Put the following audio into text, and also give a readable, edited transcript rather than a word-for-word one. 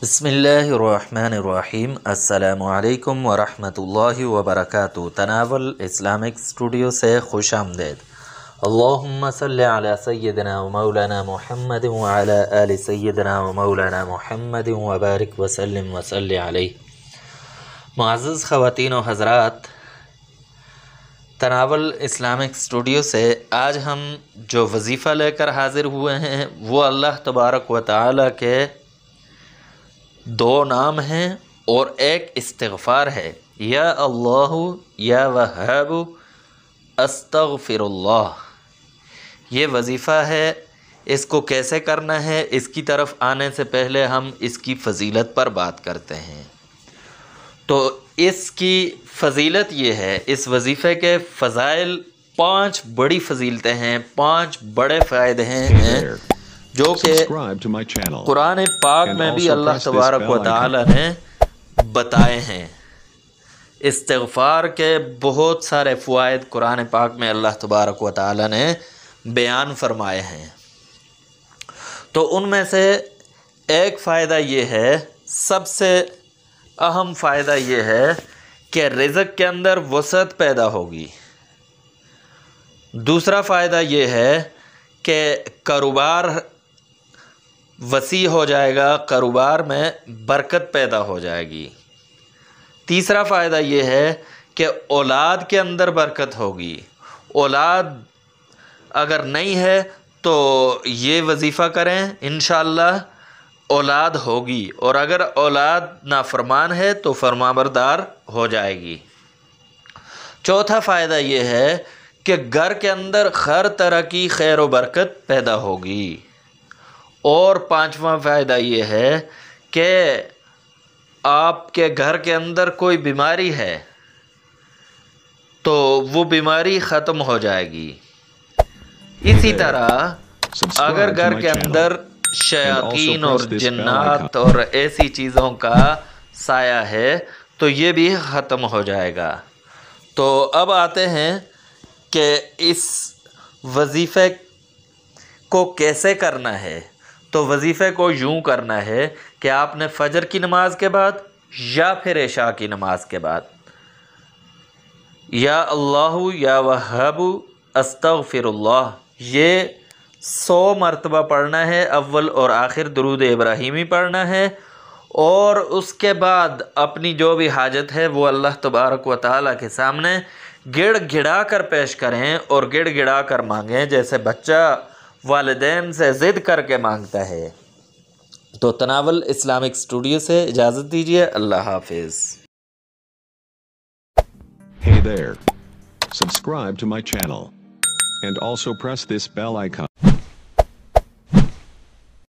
بسم اللہ الرحمن الرحیم۔ السلام علیکم ورحمۃ اللہ وبرکاتہ۔ تناول اسلامک اسٹوڈیو سے خوش آمدید۔ اللہم صلی علی سیدنا و مولانا محمد وعلی آل سیدنا و مولانا محمد وبارک وسلم وصلی علیہ۔ معزز خواتین و حضرات، تناول اسلامک اسٹوڈیو سے آج ہم جو وظیفہ لے کر حاضر ہوئے ہیں وہ اللہ تبارک و تعالی کے دو نام ہیں اور ایک استغفار ہے، یا اللہ یا وہاب استغفر اللہ۔ یہ وظیفہ ہے، اس کو کیسے کرنا ہے اس کی طرف آنے سے پہلے ہم اس کی فضیلت پر بات کرتے ہیں۔ تو اس کی فضیلت یہ ہے، اس وظیفے کے فضائل 5 بڑی فضیلتیں ہیں، 5 بڑے فائدے ہیں جو کہ قرآن پاک میں بھی اللہ تبارک و تعالی نے بتائے ہیں۔ استغفار کے بہت سارے فوائد قرآن پاک میں اللہ تبارک و تعالی نے بیان فرمائے ہیں۔ تو ان میں سے ایک فائدہ یہ ہے، سب سے اہم فائدہ یہ ہے کہ رزق کے اندر وسعت پیدا ہوگی۔ دوسرا فائدہ یہ ہے کہ کاروبار وسیع ہو جائے گا، کاروبار میں برکت پیدا ہو جائے گی۔ تیسرا فائدہ یہ ہے کہ اولاد کے اندر برکت ہوگی۔ اولاد اگر نہیں ہے تو یہ وظیفہ کریں، انشاءاللہ اولاد ہوگی، اور اگر اولاد نافرمان ہے تو فرمانبردار ہو جائے گی۔ چوتھا فائدہ یہ ہے کہ گھر کے اندر ہر طرح کی خیر و برکت پیدا ہوگی۔ اور پانچواں فائدہ یہ ہے کہ آپ کے گھر کے اندر کوئی بیماری ہے تو وہ بیماری ختم ہو جائے گی۔ اسی طرح اگر گھر کے اندر شیاطین اور جنات اور ایسی چیزوں کا سایہ ہے تو یہ بھی ختم ہو جائے گا۔ تو اب آتے ہیں کہ اس وظیفے کو کیسے کرنا ہے۔ تو وظیفے کو یوں کرنا ہے کہ آپ نے فجر کی نماز کے بعد یا پھر عشاء کی نماز کے بعد یا اللہ یا وہاب استغفر اللہ یہ 100 مرتبہ پڑھنا ہے، اول اور آخر درود ابراہیمی پڑھنا ہے، اور اس کے بعد اپنی جو بھی حاجت ہے وہ اللہ تبارک و تعالی کے سامنے گڑ گڑا کر پیش کریں اور گڑ گڑا کر مانگیں، جیسے بچہ والدین سے ضد کر کے مانگتا ہے۔ تو تناول اسلامک اسٹوڈیو سے اجازت دیجیے، اللہ حافظ۔ Hey there. Subscribe to my channel. And also press this bell icon.